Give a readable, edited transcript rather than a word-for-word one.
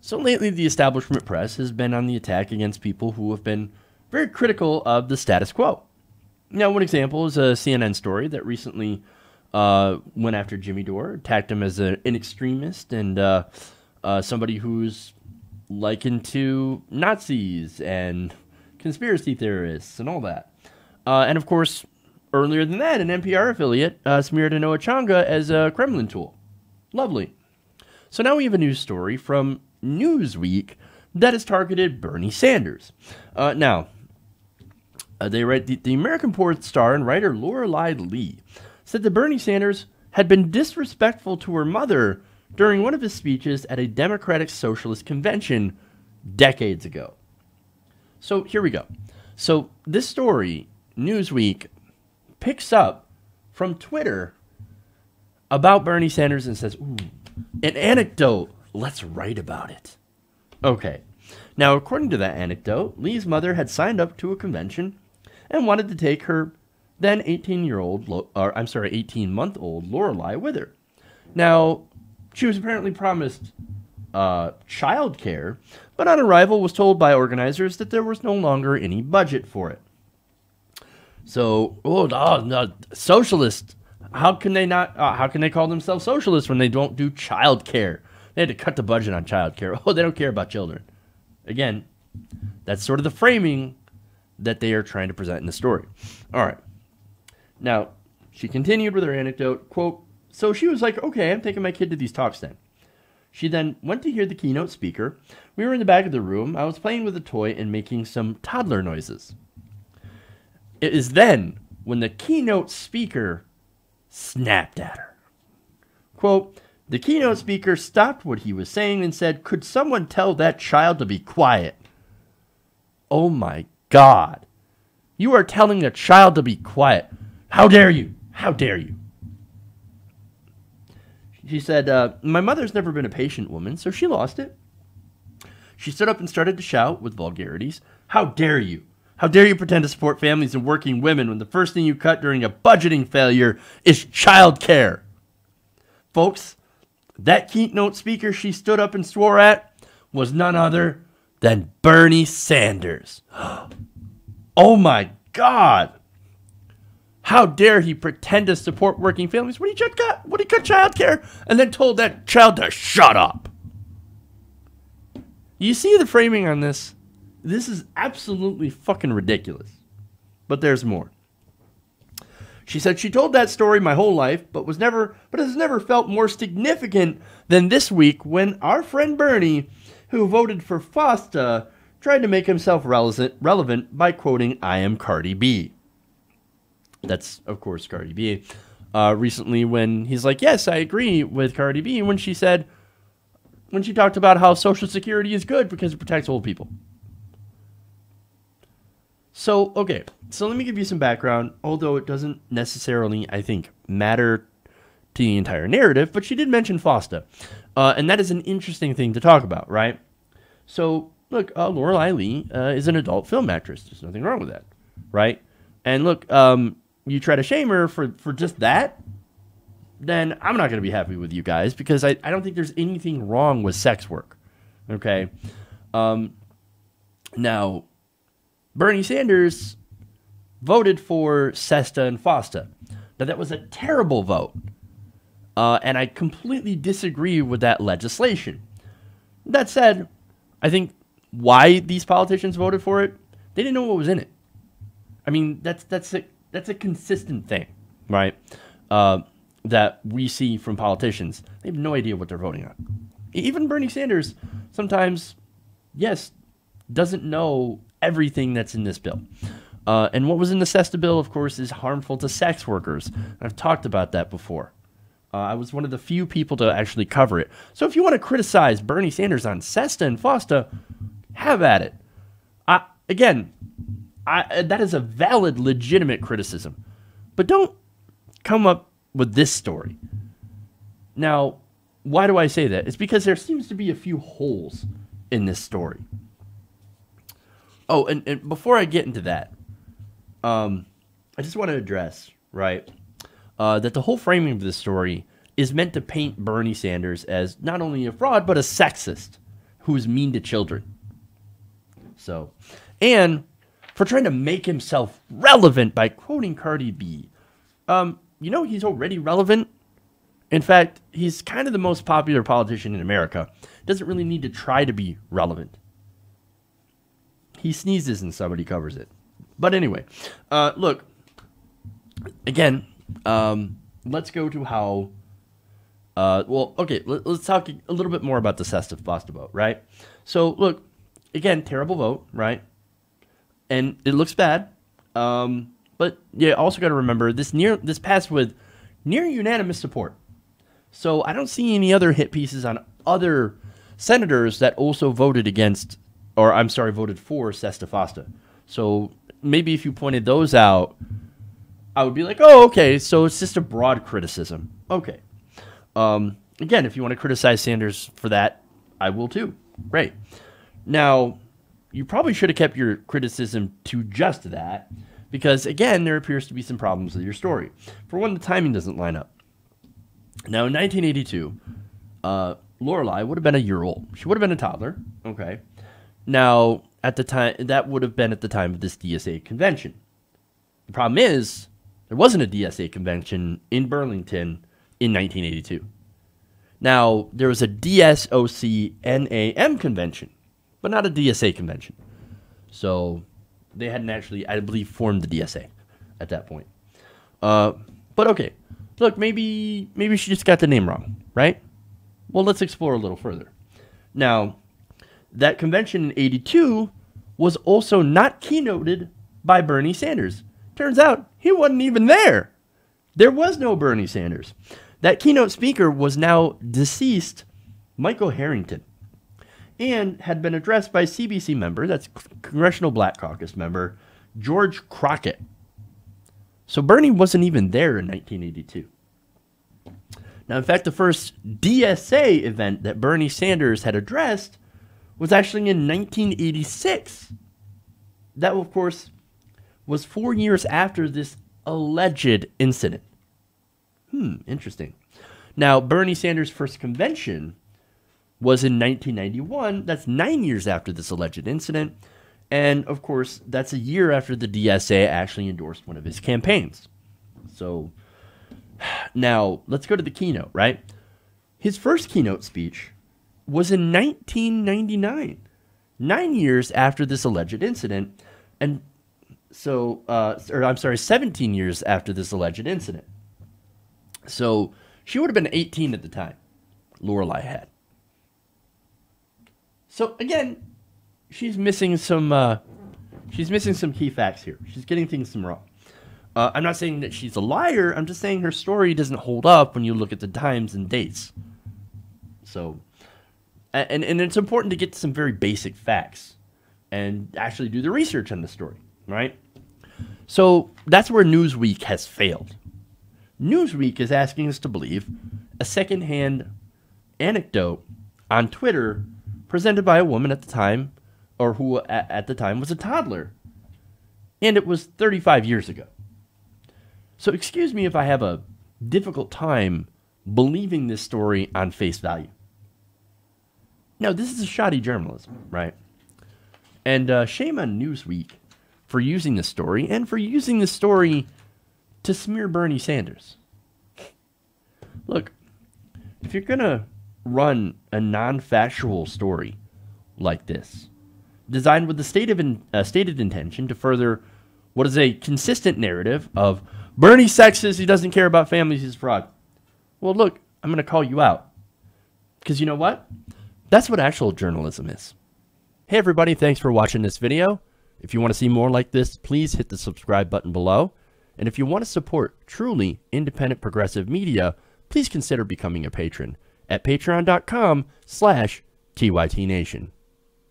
So lately, the establishment press has been on the attack against people who have been very critical of the status quo. Now, one example is a CNN story that recently went after Jimmy Dore, attacked him as an extremist and somebody who's likened to Nazis and conspiracy theorists and all that. And of course, earlier than that, an NPR affiliate smeared Noah Changa as a Kremlin tool. Lovely. So now we have a news story from Newsweek that has targeted Bernie Sanders. They write, the American porn star and writer Lorelei Lee said that Bernie Sanders had been disrespectful to her mother during one of his speeches at a Democratic Socialist convention decades ago. So here we go. So this story, Newsweek, picks up from Twitter about Bernie Sanders and says, ooh, an anecdote, let's write about it. Okay. Now, according to that anecdote, Lee's mother had signed up to a convention and wanted to take her then 18-month-old Lorelei with her. Now, she was apparently promised childcare, but on arrival was told by organizers that there was no longer any budget for it. So, no, socialist. How can they not? How can they call themselves socialists when they don't do childcare? They had to cut the budget on childcare. Oh, they don't care about children. Again, that's sort of the framing that they are trying to present in the story. All right. Now, she continued with her anecdote, quote, so she was like, okay, I'm taking my kid to these talks then. She then went to hear the keynote speaker. We were in the back of the room. I was playing with a toy and making some toddler noises. It is then when the keynote speaker snapped at her. Quote, the keynote speaker stopped what he was saying and said, could someone tell that child to be quiet? Oh my God. You are telling a child to be quiet. How dare you? How dare you? She said, my mother's never been a patient woman, so she lost it. She stood up and started to shout with vulgarities. How dare you? How dare you pretend to support families and working women when the first thing you cut during a budgeting failure is childcare? Folks, that keynote speaker she stood up and swore at was none other than Bernie Sanders. Oh my God. How dare he pretend to support working families when he cut childcare and then told that child to shut up? You see the framing on this? This is absolutely fucking ridiculous. But there's more. She said she told that story my whole life, but has never felt more significant than this week when our friend Bernie, who voted for FOSTA, tried to make himself relevant by quoting I am Cardi B. That's, of course, Cardi B. Recently when he's like, yes, I agree with Cardi B, when she talked about how Social Security is good because it protects old people. So, okay, so let me give you some background, although it doesn't necessarily, I think, matter to the entire narrative, but she did mention FOSTA, and that is an interesting thing to talk about, right? So, look, Lorelei Lee is an adult film actress. There's nothing wrong with that, right? And look, you try to shame her for just that, then I'm not going to be happy with you guys because I don't think there's anything wrong with sex work, okay? Now, Bernie Sanders voted for SESTA and FOSTA. Now, that was a terrible vote, and I completely disagree with that legislation. That said, I think why these politicians voted for it, they didn't know what was in it. I mean, that's a consistent thing, right? That we see from politicians. They have no idea what they're voting on. Even Bernie Sanders sometimes, yes, doesn't know everything that's in this bill. And what was in the SESTA bill, of course, is harmful to sex workers. I've talked about that before. I was one of the few people to actually cover it. So if you want to criticize Bernie Sanders on SESTA and FOSTA, have at it. That is a valid, legitimate criticism. But don't come up with this story. Now, why do I say that? It's because there seems to be a few holes in this story. Oh, and before I get into that, I just want to address, right, that the whole framing of this story is meant to paint Bernie Sanders as not only a fraud, but a sexist. who is mean to children. So, and for trying to make himself relevant by quoting Cardi B. He's already relevant. In fact, he's kind of the most popular politician in America. Doesn't really need to try to be relevant. He sneezes and somebody covers it. But anyway, look, again, let's go to how, let's talk a little bit more about the FOSTA vote, right? So, look, again, terrible vote, right? And it looks bad. But you also got to remember, this passed with near unanimous support. So I don't see any other hit pieces on other senators that also voted voted for SESTA-FOSTA. So maybe if you pointed those out, I would be like, oh, okay, so it's just a broad criticism. Okay. Again, if you want to criticize Sanders for that, I will too. Great. Now, you probably should have kept your criticism to just that, because, again, there appears to be some problems with your story. For one, the timing doesn't line up. Now, in 1982, Lorelei would have been a year old. She would have been a toddler. Okay. Now, at the time, that would have been at the time of this DSA convention. The problem is, there wasn't a DSA convention in Burlington in 1982. Now, there was a DSOC-NAM convention, but not a DSA convention. So, they hadn't actually, I believe, formed the DSA at that point. But okay. Look, maybe she just got the name wrong, right? Well, let's explore a little further. Now, that convention in 82 was also not keynoted by Bernie Sanders. Turns out he wasn't even there. There was no Bernie Sanders. That keynote speaker was now deceased Michael Harrington, and had been addressed by CBC member, that's Congressional Black Caucus member, George Crockett. So Bernie wasn't even there in 1982. Now, in fact, the first DSA event that Bernie Sanders had addressed was actually in 1986. That, of course, was 4 years after this alleged incident. Interesting. Now, Bernie Sanders' first convention was in 1991. That's 9 years after this alleged incident. And, of course, that's a year after the DSA actually endorsed one of his campaigns. So, now, let's go to the keynote, right? His first keynote speech was in 1999, 9 years after this alleged incident. And so, 17 years after this alleged incident. So, she would have been 18 at the time, Lorelei had. So, again, she's missing some key facts here. She's getting things wrong. I'm not saying that she's a liar. I'm just saying her story doesn't hold up when you look at the times and dates. So, and it's important to get some very basic facts and actually do the research on the story, right? So that's where Newsweek has failed. Newsweek is asking us to believe a secondhand anecdote on Twitter presented by a woman at the time, or who at the time was a toddler. And it was 35 years ago. So excuse me if I have a difficult time believing this story on face value. Now, this is shoddy journalism, right? And shame on Newsweek for using this story, and for using this story to smear Bernie Sanders. Look, if you're going to run a non-factual story like this, designed with the stated intention to further what is a consistent narrative of Bernie's sexist, he doesn't care about families, he's a fraud. Well, look, I'm going to call you out. Because you know what? That's what actual journalism is. Hey everybody, thanks for watching this video. If you want to see more like this, please hit the subscribe button below. And if you want to support truly independent progressive media, please consider becoming a patron at patreon.com/TYTNation.